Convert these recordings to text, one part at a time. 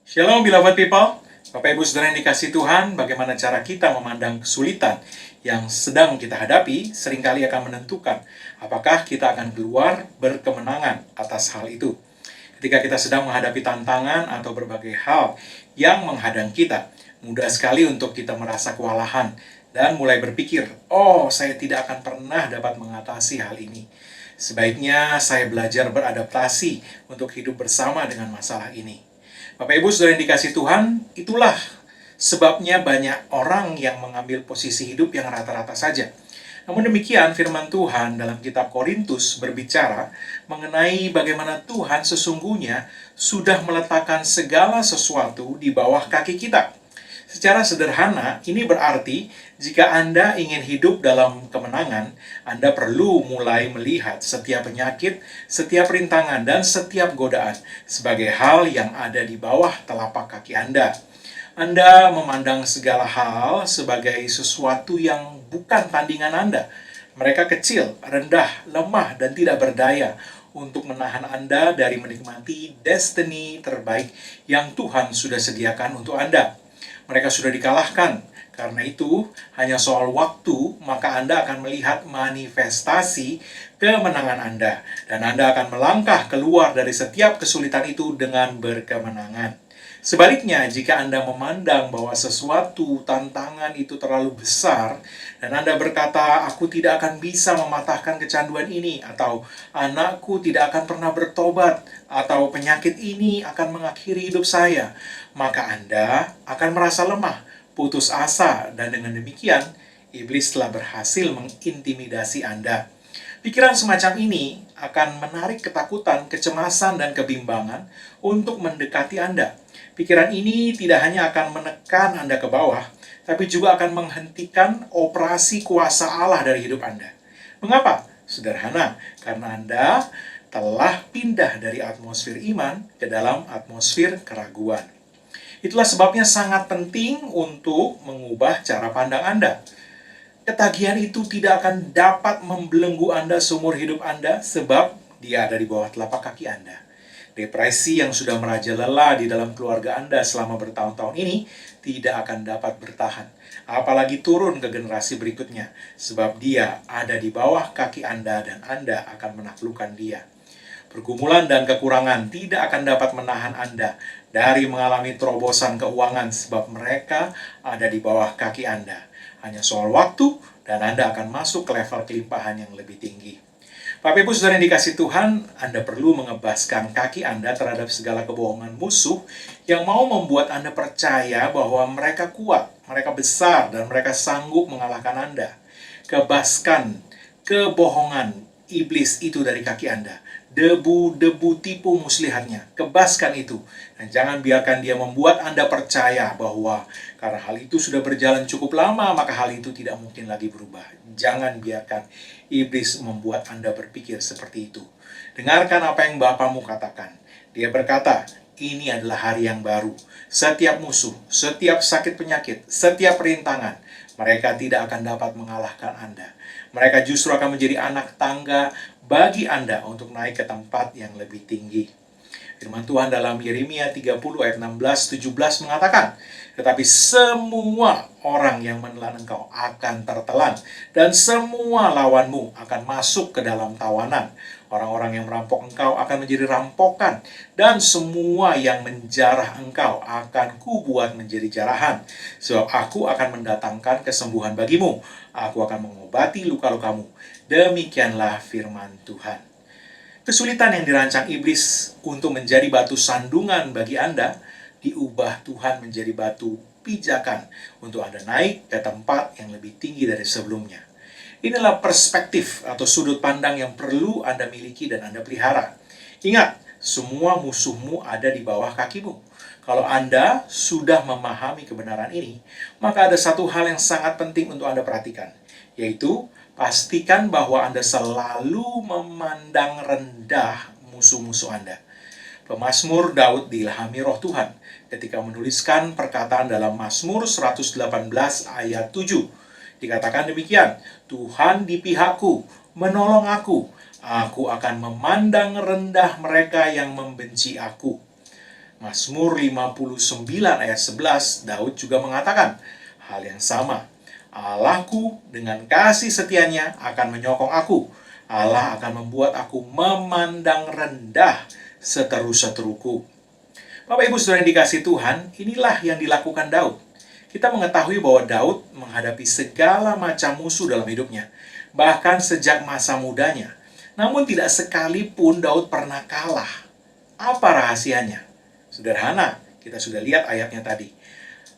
Shalom beloved people, Bapak Ibu Saudara yang dikasihi Tuhan, bagaimana cara kita memandang kesulitan yang sedang kita hadapi seringkali akan menentukan apakah kita akan keluar berkemenangan atas hal itu. Ketika kita sedang menghadapi tantangan atau berbagai hal yang menghadang kita, mudah sekali untuk kita merasa kewalahan dan mulai berpikir, oh saya tidak akan pernah dapat mengatasi hal ini. Sebaiknya saya belajar beradaptasi untuk hidup bersama dengan masalah ini. Bapak Ibu Saudara yang dikasihi Tuhan, itulah sebabnya banyak orang yang mengambil posisi hidup yang rata-rata saja. Namun demikian, firman Tuhan dalam kitab Korintus berbicara mengenai bagaimana Tuhan sesungguhnya sudah meletakkan segala sesuatu di bawah kaki kita. Secara sederhana, ini berarti jika Anda ingin hidup dalam kemenangan, Anda perlu mulai melihat setiap penyakit, setiap rintangan, dan setiap godaan sebagai hal yang ada di bawah telapak kaki Anda. Anda memandang segala hal sebagai sesuatu yang bukan tandingan Anda. Mereka kecil, rendah, lemah, dan tidak berdaya untuk menahan Anda dari menikmati destiny terbaik yang Tuhan sudah sediakan untuk Anda. Mereka sudah dikalahkan. Karena itu, hanya soal waktu, maka Anda akan melihat manifestasi kemenangan Anda. Dan Anda akan melangkah keluar dari setiap kesulitan itu dengan berkemenangan. Sebaliknya, jika Anda memandang bahwa sesuatu tantangan itu terlalu besar, dan Anda berkata, aku tidak akan bisa mematahkan kecanduan ini, atau anakku tidak akan pernah bertobat, atau penyakit ini akan mengakhiri hidup saya, maka Anda akan merasa lemah, putus asa, dan dengan demikian, iblis telah berhasil mengintimidasi Anda. Pikiran semacam ini akan menarik ketakutan, kecemasan, dan kebimbangan untuk mendekati Anda. Pikiran ini tidak hanya akan menekan Anda ke bawah, tapi juga akan menghentikan operasi kuasa Allah dari hidup Anda. Mengapa? Sederhana, karena Anda telah pindah dari atmosfer iman ke dalam atmosfer keraguan. Itulah sebabnya sangat penting untuk mengubah cara pandang Anda. Ketagihan itu tidak akan dapat membelenggu Anda seumur hidup Anda sebab dia ada di bawah telapak kaki Anda. Depresi yang sudah merajalela di dalam keluarga Anda selama bertahun-tahun ini tidak akan dapat bertahan. Apalagi turun ke generasi berikutnya sebab dia ada di bawah kaki Anda dan Anda akan menaklukkan dia. Pergumulan dan kekurangan tidak akan dapat menahan Anda dari mengalami terobosan keuangan sebab mereka ada di bawah kaki Anda. Hanya soal waktu dan Anda akan masuk ke level kelimpahan yang lebih tinggi. Bapak Ibu Saudara yang dikasihi Tuhan, Anda perlu mengebaskan kaki Anda terhadap segala kebohongan musuh yang mau membuat Anda percaya bahwa mereka kuat, mereka besar, dan mereka sanggup mengalahkan Anda. Kebaskan kebohongan iblis itu dari kaki Anda. Debu-debu tipu muslihatnya, kebaskan itu. Dan jangan biarkan dia membuat Anda percaya bahwa karena hal itu sudah berjalan cukup lama, maka hal itu tidak mungkin lagi berubah. Jangan biarkan iblis membuat Anda berpikir seperti itu. Dengarkan apa yang Bapamu katakan. Dia berkata, ini adalah hari yang baru. Setiap musuh, setiap sakit penyakit, setiap rintangan, mereka tidak akan dapat mengalahkan Anda. Mereka justru akan menjadi anak tangga bagi Anda untuk naik ke tempat yang lebih tinggi. Firman Tuhan dalam Yeremia 30 ayat 16-17 mengatakan, tetapi semua orang yang menelan engkau akan tertelan, dan semua lawanmu akan masuk ke dalam tawanan. Orang-orang yang merampok engkau akan menjadi rampokan, dan semua yang menjarah engkau akan kubuat menjadi jarahan. Sebab aku akan mendatangkan kesembuhan bagimu, aku akan mengobati luka-lukamu. Demikianlah firman Tuhan. Kesulitan yang dirancang iblis untuk menjadi batu sandungan bagi Anda, diubah Tuhan menjadi batu pijakan untuk Anda naik ke tempat yang lebih tinggi dari sebelumnya. Inilah perspektif atau sudut pandang yang perlu Anda miliki dan Anda pelihara. Ingat, semua musuhmu ada di bawah kakimu. Kalau Anda sudah memahami kebenaran ini, maka ada satu hal yang sangat penting untuk Anda perhatikan, yaitu pastikan bahwa Anda selalu memandang rendah musuh-musuh Anda. Pemazmur Daud diilhami Roh Tuhan ketika menuliskan perkataan dalam Mazmur 118 ayat 7. Dikatakan demikian, Tuhan di pihakku, menolong aku akan memandang rendah mereka yang membenci aku. Mazmur 59 ayat 11, Daud juga mengatakan hal yang sama. Allahku dengan kasih setianya akan menyokong aku. Allah akan membuat aku memandang rendah seteru-seteruku. Bapak Ibu Saudara yang dikasihi Tuhan, inilah yang dilakukan Daud. Kita mengetahui bahwa Daud menghadapi segala macam musuh dalam hidupnya, bahkan sejak masa mudanya. Namun tidak sekalipun Daud pernah kalah. Apa rahasianya? Sederhana, kita sudah lihat ayatnya tadi.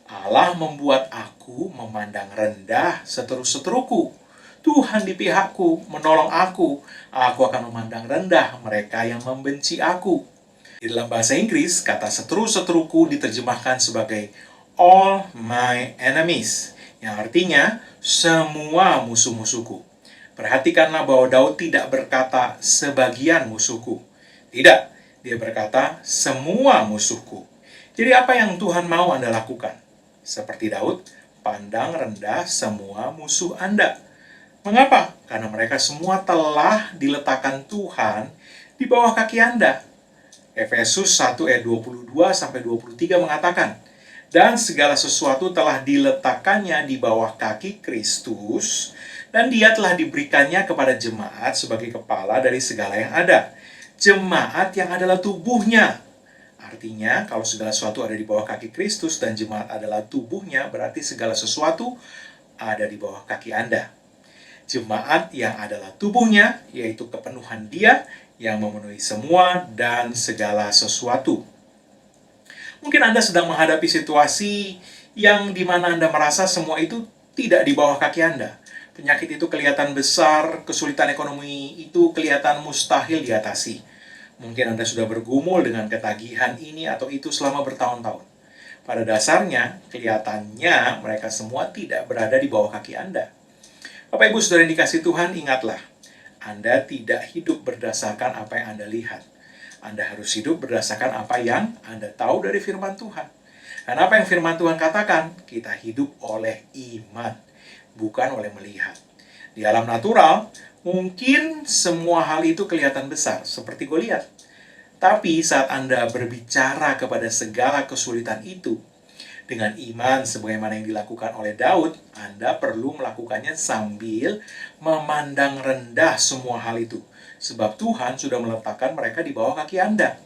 Allah membuat aku memandang rendah seteru-seteruku. Tuhan di pihakku, menolong aku. Aku akan memandang rendah mereka yang membenci aku. Di dalam bahasa Inggris, kata seteru-seteruku diterjemahkan sebagai all my enemies, yang artinya semua musuh-musuhku. Perhatikanlah bahwa Daud tidak berkata sebagian musuhku. Tidak, dia berkata semua musuhku. Jadi apa yang Tuhan mau Anda lakukan? Seperti Daud, pandang rendah semua musuh Anda. Mengapa? Karena mereka semua telah diletakkan Tuhan di bawah kaki Anda. Efesus 1 ayat 22-23 mengatakan, dan segala sesuatu telah diletakkannya di bawah kaki Kristus, dan dia telah diberikannya kepada jemaat sebagai kepala dari segala yang ada. Jemaat yang adalah tubuhnya. Artinya, kalau segala sesuatu ada di bawah kaki Kristus dan jemaat adalah tubuhnya, berarti segala sesuatu ada di bawah kaki Anda. Jemaat yang adalah tubuhnya, yaitu kepenuhan Dia yang memenuhi semua dan segala sesuatu. Mungkin Anda sedang menghadapi situasi yang dimana Anda merasa semua itu tidak di bawah kaki Anda. Penyakit itu kelihatan besar, kesulitan ekonomi itu kelihatan mustahil diatasi. Mungkin Anda sudah bergumul dengan ketagihan ini atau itu selama bertahun-tahun. Pada dasarnya, kelihatannya mereka semua tidak berada di bawah kaki Anda. Bapak Ibu Saudara yang dikasihi Tuhan, ingatlah, Anda tidak hidup berdasarkan apa yang Anda lihat. Anda harus hidup berdasarkan apa yang Anda tahu dari firman Tuhan. Dan apa yang firman Tuhan katakan, kita hidup oleh iman, bukan oleh melihat. Di alam natural, mungkin semua hal itu kelihatan besar, seperti Goliat. Tapi saat Anda berbicara kepada segala kesulitan itu, dengan iman sebagaimana yang dilakukan oleh Daud, Anda perlu melakukannya sambil memandang rendah semua hal itu. Sebab Tuhan sudah meletakkan mereka di bawah kaki Anda.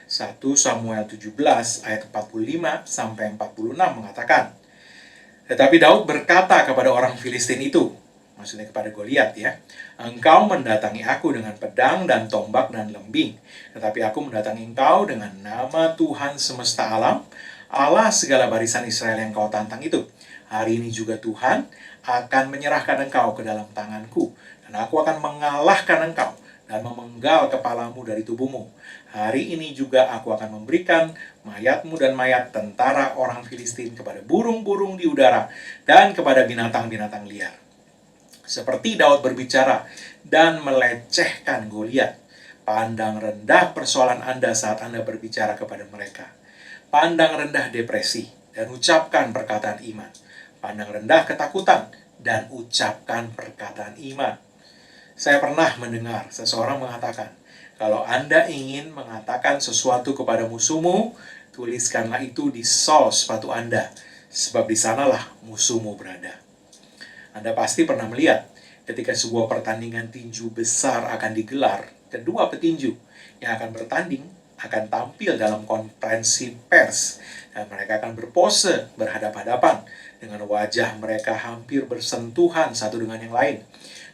1 Samuel 17 ayat 45-46 mengatakan, tetapi Daud berkata kepada orang Filistin itu, maksudnya kepada Goliat ya, engkau mendatangi aku dengan pedang dan tombak dan lembing, tetapi aku mendatangi engkau dengan nama Tuhan semesta alam, Allah segala barisan Israel yang kau tantang itu. Hari ini juga Tuhan akan menyerahkan engkau ke dalam tanganku, dan aku akan mengalahkan engkau dan memenggal kepalamu dari tubuhmu. Hari ini juga aku akan memberikan mayatmu dan mayat tentara orang Filistin kepada burung-burung di udara dan kepada binatang-binatang liar. Seperti Daud berbicara dan melecehkan Goliat, pandang rendah persoalan Anda saat Anda berbicara kepada mereka. Pandang rendah depresi dan ucapkan perkataan iman. Pandang rendah ketakutan dan ucapkan perkataan iman. Saya pernah mendengar seseorang mengatakan, kalau Anda ingin mengatakan sesuatu kepada musuhmu, tuliskanlah itu di sol sepatu Anda, sebab di sanalah musuhmu berada. Anda pasti pernah melihat ketika sebuah pertandingan tinju besar akan digelar, kedua petinju yang akan bertanding akan tampil dalam konferensi pers, dan mereka akan berpose berhadap-hadapan dengan wajah mereka hampir bersentuhan satu dengan yang lain.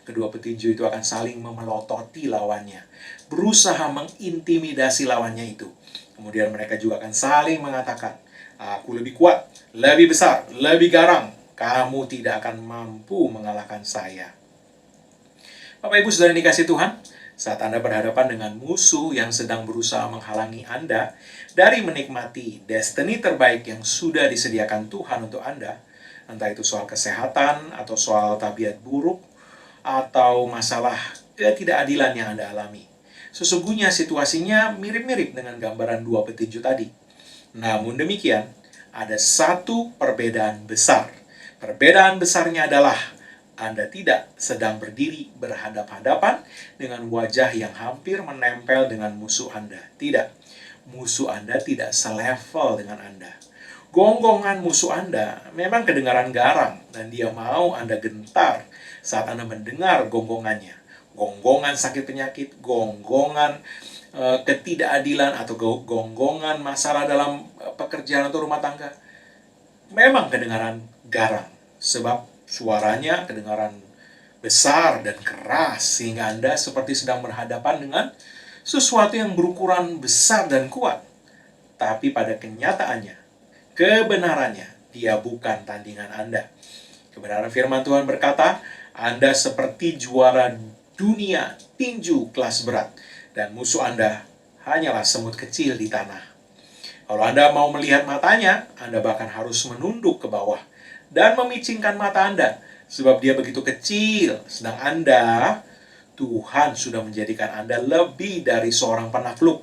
Kedua petinju itu akan saling memelototi lawannya, berusaha mengintimidasi lawannya itu. Kemudian mereka juga akan saling mengatakan, aku lebih kuat, lebih besar, lebih garang. Kamu tidak akan mampu mengalahkan saya. Bapak Ibu Saudara yang dikasihi Tuhan, saat Anda berhadapan dengan musuh yang sedang berusaha menghalangi Anda dari menikmati destiny terbaik yang sudah disediakan Tuhan untuk Anda, entah itu soal kesehatan atau soal tabiat buruk, atau masalah ketidakadilan yang Anda alami. Sesungguhnya situasinya mirip-mirip dengan gambaran dua petinju tadi. Namun demikian, ada satu perbedaan besar. Perbedaan besarnya adalah Anda tidak sedang berdiri berhadap-hadapan dengan wajah yang hampir menempel dengan musuh Anda. Tidak. musuh Anda tidak selevel dengan Anda. Gonggongan musuh Anda memang kedengaran garang dan dia mau Anda gentar saat Anda mendengar gonggongannya. Gonggongan sakit penyakit, gonggongan ketidakadilan, atau gonggongan masalah dalam pekerjaan atau rumah tangga. Memang kedengaran garang, sebab suaranya kedengaran besar dan keras sehingga Anda seperti sedang berhadapan dengan sesuatu yang berukuran besar dan kuat. Tapi pada kenyataannya, kebenarannya, dia bukan tandingan Anda. Kebenaran firman Tuhan berkata, Anda seperti juara dunia tinju kelas berat, dan musuh Anda hanyalah semut kecil di tanah. Kalau Anda mau melihat matanya, Anda bahkan harus menunduk ke bawah dan memicingkan mata Anda, sebab dia begitu kecil, sedang Anda, Tuhan sudah menjadikan Anda lebih dari seorang penakluk.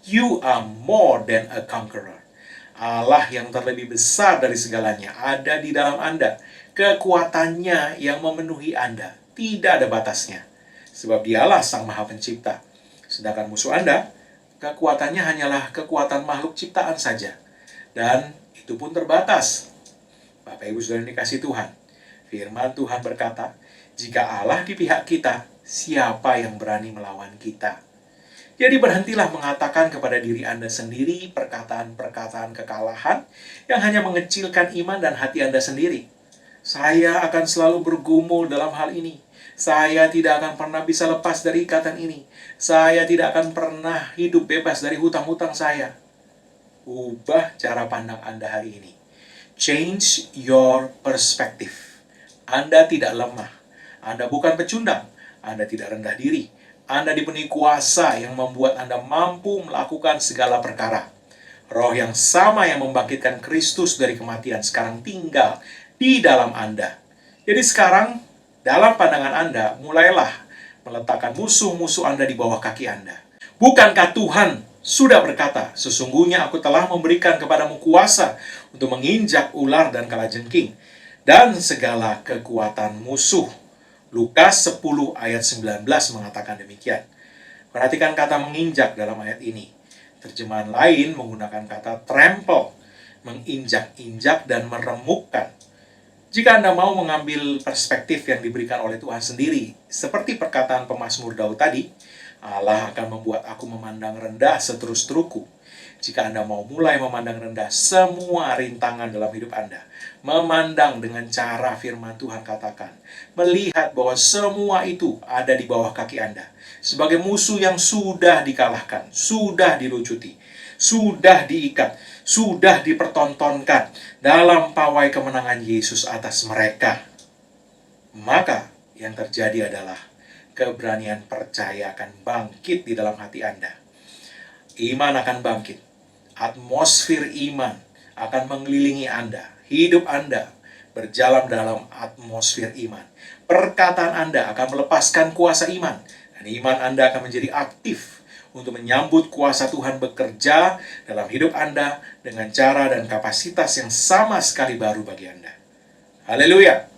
You are more than a conqueror. Allah yang terlebih besar dari segalanya ada di dalam Anda. Kekuatannya yang memenuhi Anda tidak ada batasnya, sebab dialah Sang Maha Pencipta. Sedangkan musuh Anda, kekuatannya hanyalah kekuatan makhluk ciptaan saja, dan itu pun terbatas. Bapak Ibu Saudara yang dikasihi Tuhan, firman Tuhan berkata, jika Allah di pihak kita, siapa yang berani melawan kita? Jadi berhentilah mengatakan kepada diri Anda sendiri perkataan-perkataan kekalahan yang hanya mengecilkan iman dan hati Anda sendiri. Saya akan selalu bergumul dalam hal ini. Saya tidak akan pernah bisa lepas dari ikatan ini. Saya tidak akan pernah hidup bebas dari hutang-hutang saya. Ubah cara pandang Anda hari ini. Change your perspective. Anda tidak lemah. Anda bukan pecundang. Anda tidak rendah diri. Anda dipenuhi kuasa yang membuat Anda mampu melakukan segala perkara. Roh yang sama yang membangkitkan Kristus dari kematian sekarang tinggal di dalam Anda. Jadi sekarang, dalam pandangan Anda, mulailah meletakkan musuh-musuh Anda di bawah kaki Anda. Bukankah Tuhan sudah berkata, sesungguhnya aku telah memberikan kepadamu kuasa untuk menginjak ular dan kalajengking dan segala kekuatan musuh. Lukas 10 ayat 19 mengatakan demikian. Perhatikan kata menginjak dalam ayat ini. Terjemahan lain menggunakan kata trample, menginjak-injak dan meremukkan. Jika Anda mau mengambil perspektif yang diberikan oleh Tuhan sendiri, seperti perkataan pemazmur Daud tadi, Allah akan membuat aku memandang rendah seterus-teruku. Jika Anda mau mulai memandang rendah semua rintangan dalam hidup Anda, memandang dengan cara firman Tuhan katakan, melihat bahwa semua itu ada di bawah kaki Anda, sebagai musuh yang sudah dikalahkan, sudah dilucuti, sudah diikat, sudah dipertontonkan dalam pawai kemenangan Yesus atas mereka. Maka yang terjadi adalah keberanian percaya akan bangkit di dalam hati Anda. Iman akan bangkit. Atmosfer iman akan mengelilingi Anda. Hidup Anda berjalan dalam atmosfer iman. Perkataan Anda akan melepaskan kuasa iman. Dan iman Anda akan menjadi aktif untuk menyambut kuasa Tuhan bekerja dalam hidup Anda dengan cara dan kapasitas yang sama sekali baru bagi Anda. Haleluya!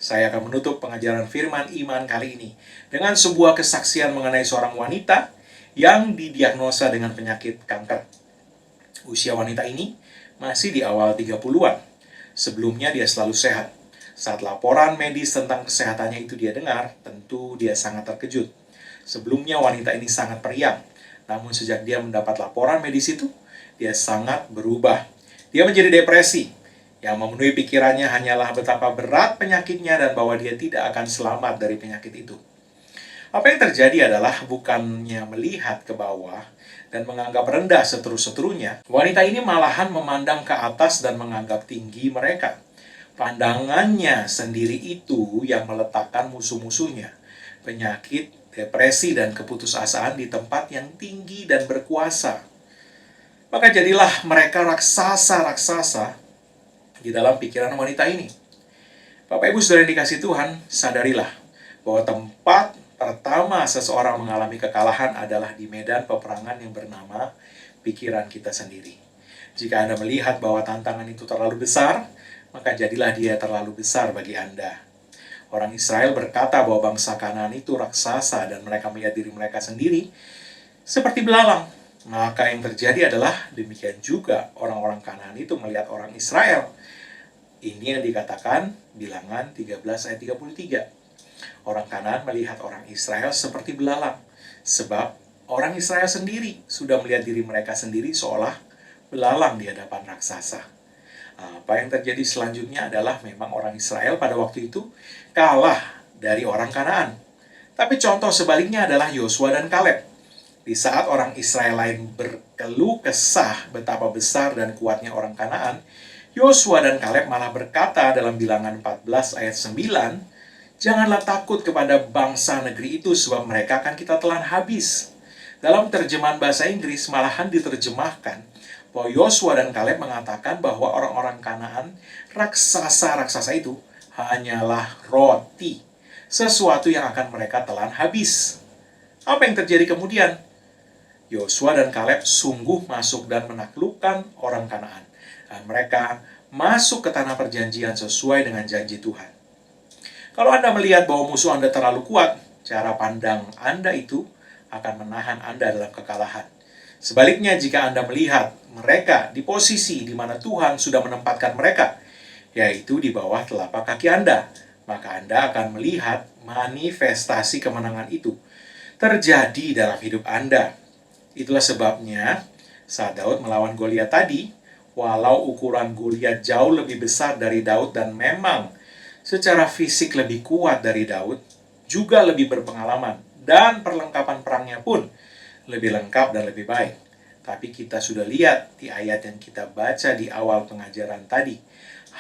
Saya akan menutup pengajaran firman iman kali ini dengan sebuah kesaksian mengenai seorang wanita yang didiagnosa dengan penyakit kanker. Usia wanita ini masih di awal 30-an. Sebelumnya dia selalu sehat. Saat laporan medis tentang kesehatannya itu dia dengar, tentu dia sangat terkejut. Sebelumnya wanita ini sangat periang. Namun sejak dia mendapat laporan medis itu, dia sangat berubah. Dia menjadi depresi. Yang memenuhi pikirannya hanyalah betapa berat penyakitnya dan bahwa dia tidak akan selamat dari penyakit itu. Apa yang terjadi adalah bukannya melihat ke bawah dan menganggap rendah seteru-seterunya, wanita ini malahan memandang ke atas dan menganggap tinggi mereka. Pandangannya sendiri itu yang meletakkan musuh-musuhnya, penyakit, depresi, dan keputusasaan di tempat yang tinggi dan berkuasa. Maka jadilah mereka raksasa-raksasa di dalam pikiran wanita ini. Bapak Ibu Saudara yang dikasihi Tuhan, sadarilah bahwa tempat pertama seseorang mengalami kekalahan adalah di medan peperangan yang bernama pikiran kita sendiri. Jika Anda melihat bahwa tantangan itu terlalu besar, maka jadilah dia terlalu besar bagi Anda. Orang Israel berkata bahwa bangsa Kanaan itu raksasa dan mereka melihat diri mereka sendiri seperti belalang. Maka yang terjadi adalah demikian juga orang-orang Kanaan itu melihat orang Israel. Ini yang dikatakan Bilangan 13 ayat 33. Orang Kanaan melihat orang Israel seperti belalang, sebab orang Israel sendiri sudah melihat diri mereka sendiri seolah belalang di hadapan raksasa. Apa yang terjadi selanjutnya adalah memang orang Israel pada waktu itu kalah dari orang Kanaan. Tapi contoh sebaliknya adalah Yosua dan Kaleb. Di saat orang Israel lain berkeluh kesah betapa besar dan kuatnya orang Kanaan, Yosua dan Kaleb malah berkata dalam Bilangan 14 ayat 9, "Janganlah takut kepada bangsa negeri itu, sebab mereka akan kita telan habis." Dalam terjemahan bahasa Inggris malahan diterjemahkan bahwa Yosua dan Kaleb mengatakan bahwa orang-orang Kanaan, raksasa-raksasa itu, hanyalah roti, sesuatu yang akan mereka telan habis. Apa yang terjadi kemudian? Yosua dan Kaleb sungguh masuk dan menaklukkan orang Kanaan. Dan mereka masuk ke tanah perjanjian sesuai dengan janji Tuhan. Kalau Anda melihat bahwa musuh Anda terlalu kuat, cara pandang Anda itu akan menahan Anda dalam kekalahan. Sebaliknya, jika Anda melihat mereka di posisi di mana Tuhan sudah menempatkan mereka, yaitu di bawah telapak kaki Anda, maka Anda akan melihat manifestasi kemenangan itu terjadi dalam hidup Anda. Itulah sebabnya saat Daud melawan Goliat tadi, walau ukuran Goliat jauh lebih besar dari Daud dan memang secara fisik lebih kuat dari Daud, juga lebih berpengalaman, dan perlengkapan perangnya pun lebih lengkap dan lebih baik. Tapi kita sudah lihat di ayat yang kita baca di awal pengajaran tadi,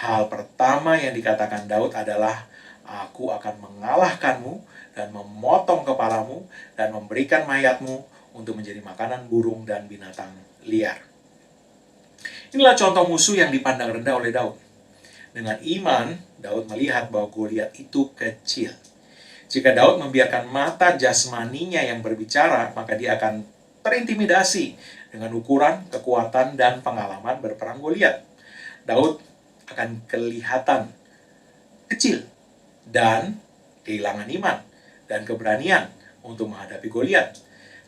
hal pertama yang dikatakan Daud adalah, "Aku akan mengalahkanmu dan memotong kepalamu dan memberikan mayatmu untuk menjadi makanan burung dan binatang liar." Inilah contoh musuh yang dipandang rendah oleh Daud. Dengan iman, Daud melihat bahwa Goliat itu kecil. Jika Daud membiarkan mata jasmaninya yang berbicara, maka dia akan terintimidasi dengan ukuran, kekuatan, dan pengalaman berperang Goliat. Daud akan kelihatan kecil dan kehilangan iman dan keberanian untuk menghadapi Goliat.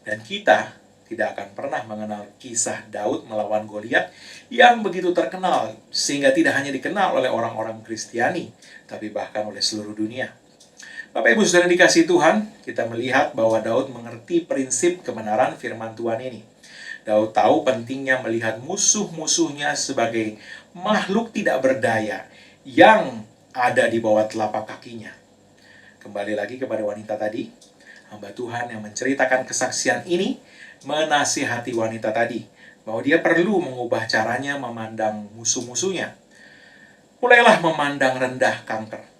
Dan kita tidak akan pernah mengenal kisah Daud melawan Goliat yang begitu terkenal, sehingga tidak hanya dikenal oleh orang-orang Kristiani, tapi bahkan oleh seluruh dunia. Bapak Ibu Saudara dikasihi Tuhan, kita melihat bahwa Daud mengerti prinsip kebenaran firman Tuhan ini. Daud tahu pentingnya melihat musuh-musuhnya sebagai makhluk tidak berdaya yang ada di bawah telapak kakinya. Kembali lagi kepada wanita tadi, hamba Tuhan yang menceritakan kesaksian ini menasihati wanita tadi bahwa dia perlu mengubah caranya memandang musuh-musuhnya. Mulailah memandang rendah kanker.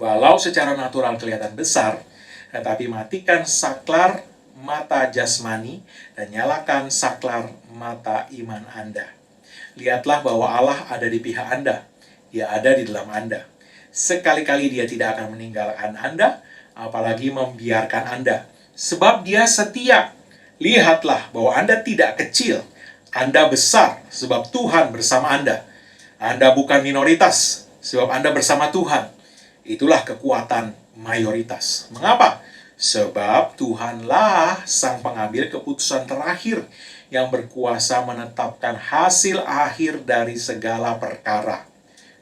Walau secara natural kelihatan besar, tetapi matikan saklar mata jasmani dan nyalakan saklar mata iman Anda. Lihatlah bahwa Allah ada di pihak Anda. Dia ada di dalam Anda. Sekali-kali Dia tidak akan meninggalkan Anda, apalagi membiarkan Anda. Sebab Dia setia. Lihatlah bahwa Anda tidak kecil. Anda besar, sebab Tuhan bersama Anda. Anda bukan minoritas, sebab Anda bersama Tuhan. Itulah kekuatan mayoritas. Mengapa? Sebab Tuhanlah sang pengambil keputusan terakhir yang berkuasa menetapkan hasil akhir dari segala perkara.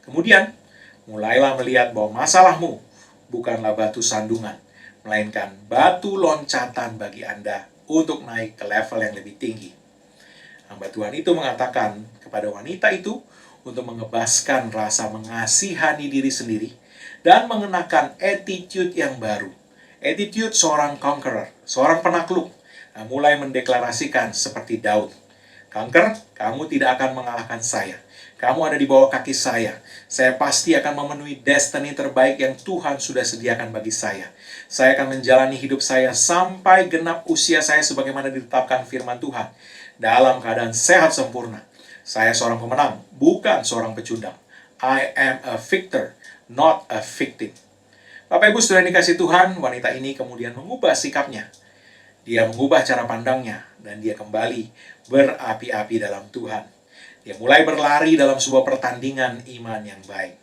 Kemudian, mulailah melihat bahwa masalahmu bukanlah batu sandungan, melainkan batu loncatan bagi Anda untuk naik ke level yang lebih tinggi. Hamba Tuhan itu mengatakan kepada wanita itu untuk mengebaskan rasa mengasihani diri sendiri dan mengenakan attitude yang baru. Attitude seorang conqueror, seorang penakluk. Nah, mulai mendeklarasikan seperti Daud. Kanker, kamu tidak akan mengalahkan saya. Kamu ada di bawah kaki saya. Saya pasti akan memenuhi destiny terbaik yang Tuhan sudah sediakan bagi saya. Saya akan menjalani hidup saya sampai genap usia saya sebagaimana ditetapkan firman Tuhan. Dalam keadaan sehat sempurna. Saya seorang pemenang, bukan seorang pecundang. I am a victor, not a victim. Bapak Ibu Saudara dikasih Tuhan, wanita ini kemudian mengubah sikapnya. Dia mengubah cara pandangnya, dan dia kembali berapi-api dalam Tuhan. Dia mulai berlari dalam sebuah pertandingan iman yang baik.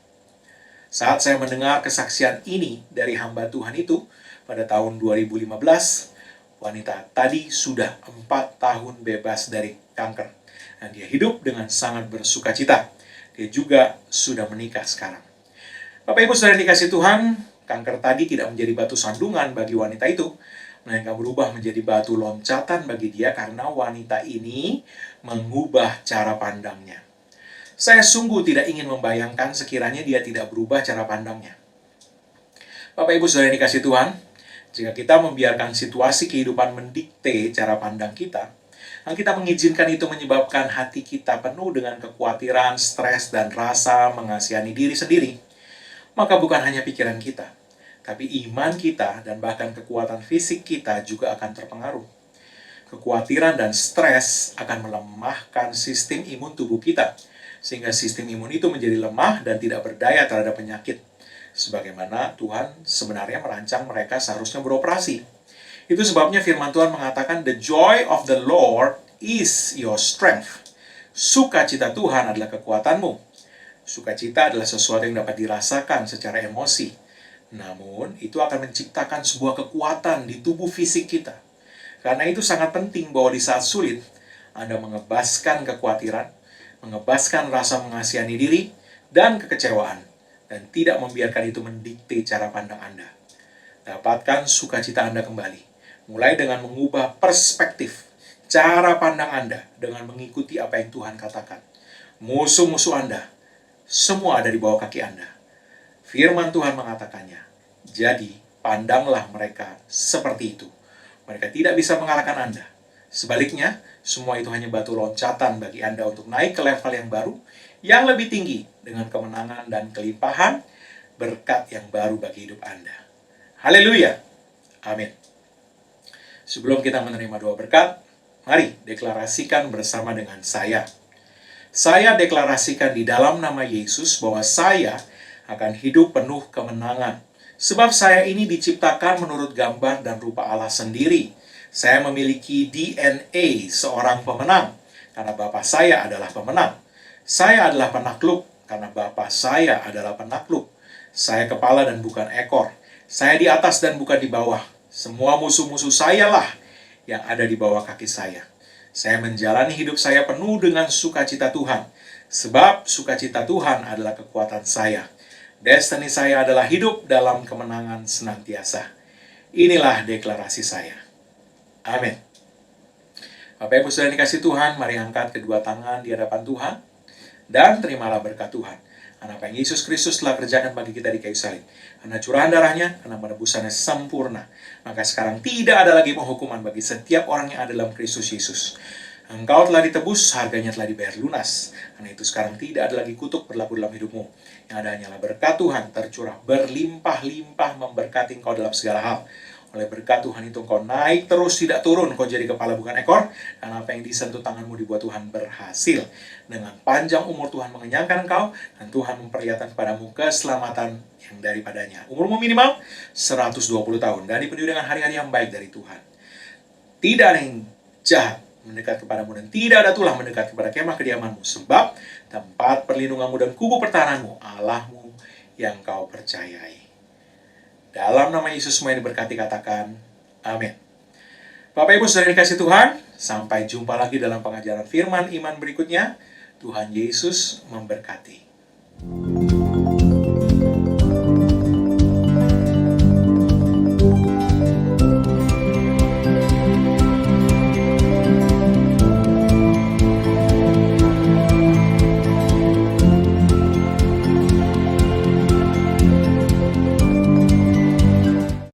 Saat saya mendengar kesaksian ini dari hamba Tuhan itu pada tahun 2015, Wanita tadi sudah 4 tahun bebas dari kanker. Dan dia hidup dengan sangat bersuka cita. Dia juga sudah menikah sekarang. Bapak Ibu saudara yang dikasihi Tuhan, kanker tadi tidak menjadi batu sandungan bagi wanita itu, melainkan berubah menjadi batu loncatan bagi dia karena wanita ini mengubah cara pandangnya. Saya sungguh tidak ingin membayangkan sekiranya dia tidak berubah cara pandangnya. Bapak Ibu saudara yang dikasihi Tuhan, jika kita membiarkan situasi kehidupan mendikte cara pandang kita, dan kita mengizinkan itu menyebabkan hati kita penuh dengan kekhawatiran, stres, dan rasa mengasihani diri sendiri, maka bukan hanya pikiran kita, tapi iman kita dan bahkan kekuatan fisik kita juga akan terpengaruh. Kekhawatiran dan stres akan melemahkan sistem imun tubuh kita, sehingga sistem imun itu menjadi lemah dan tidak berdaya terhadap penyakit. Sebagaimana Tuhan sebenarnya merancang mereka seharusnya beroperasi. Itu sebabnya firman Tuhan mengatakan, "The joy of the Lord is your strength." Sukacita Tuhan adalah kekuatanmu. Sukacita adalah sesuatu yang dapat dirasakan secara emosi. Namun, itu akan menciptakan sebuah kekuatan di tubuh fisik kita. Karena itu sangat penting bahwa di saat sulit, Anda mengebaskan kekhawatiran, mengebaskan rasa mengasihani diri, dan kekecewaan, dan tidak membiarkan itu mendikte cara pandang Anda. Dapatkan sukacita Anda kembali, mulai dengan mengubah perspektif, cara pandang Anda dengan mengikuti apa yang Tuhan katakan. Musuh-musuh Anda semua ada di bawah kaki Anda. Firman Tuhan mengatakannya. Jadi, pandanglah mereka seperti itu. Mereka tidak bisa mengalahkan Anda. Sebaliknya, semua itu hanya batu loncatan bagi Anda untuk naik ke level yang baru, yang lebih tinggi dengan kemenangan dan kelimpahan, berkat yang baru bagi hidup Anda. Haleluya. Amin. Sebelum kita menerima doa berkat, mari deklarasikan bersama dengan saya. Saya deklarasikan di dalam nama Yesus bahwa saya akan hidup penuh kemenangan. Sebab saya ini diciptakan menurut gambar dan rupa Allah sendiri. Saya memiliki DNA seorang pemenang, karena Bapa saya adalah pemenang. Saya adalah penakluk, karena Bapa saya adalah penakluk. Saya kepala dan bukan ekor. Saya di atas dan bukan di bawah. Semua musuh-musuh sayalah yang ada di bawah kaki saya. Saya menjalani hidup saya penuh dengan sukacita Tuhan. Sebab sukacita Tuhan adalah kekuatan saya. Destiny saya adalah hidup dalam kemenangan senantiasa. Inilah deklarasi saya. Amin. Bapak Ibu saudara dikasihi Tuhan, mari angkat kedua tangan di hadapan Tuhan. Dan terimalah berkat Tuhan. Karena apa yang Yesus Kristus telah kerjakan bagi kita di kayu salib. Karena curahan darahnya, karena penebusannya sempurna. Maka sekarang tidak ada lagi penghukuman bagi setiap orang yang ada dalam Kristus Yesus. Engkau telah ditebus, harganya telah dibayar lunas. Karena itu sekarang tidak ada lagi kutuk berlaku dalam hidupmu. Yang ada hanyalah berkat Tuhan tercurah berlimpah-limpah memberkati engkau dalam segala hal. Oleh berkat Tuhan itu engkau naik terus, tidak turun. Engkau jadi kepala bukan ekor. Dan apa yang disentuh tanganmu dibuat Tuhan berhasil. Dengan panjang umur Tuhan mengenyangkan engkau. Dan Tuhan memperlihatkan kepadamu keselamatan yang daripadanya. Umurmu minimal 120 tahun. Dan dipenuhi dengan hari-hari yang baik dari Tuhan. Tidak ada yang jahat mendekat kepadamu. Dan tidak ada tulah mendekat kepada kemah kediamanmu. Sebab tempat perlindunganmu dan kubu pertahananmu, Allahmu yang kau percayai. Dalam nama Yesus semua yang diberkati katakan, amin. Bapak Ibu saudara dikasihi Tuhan, sampai jumpa lagi dalam pengajaran firman iman berikutnya. Tuhan Yesus memberkati.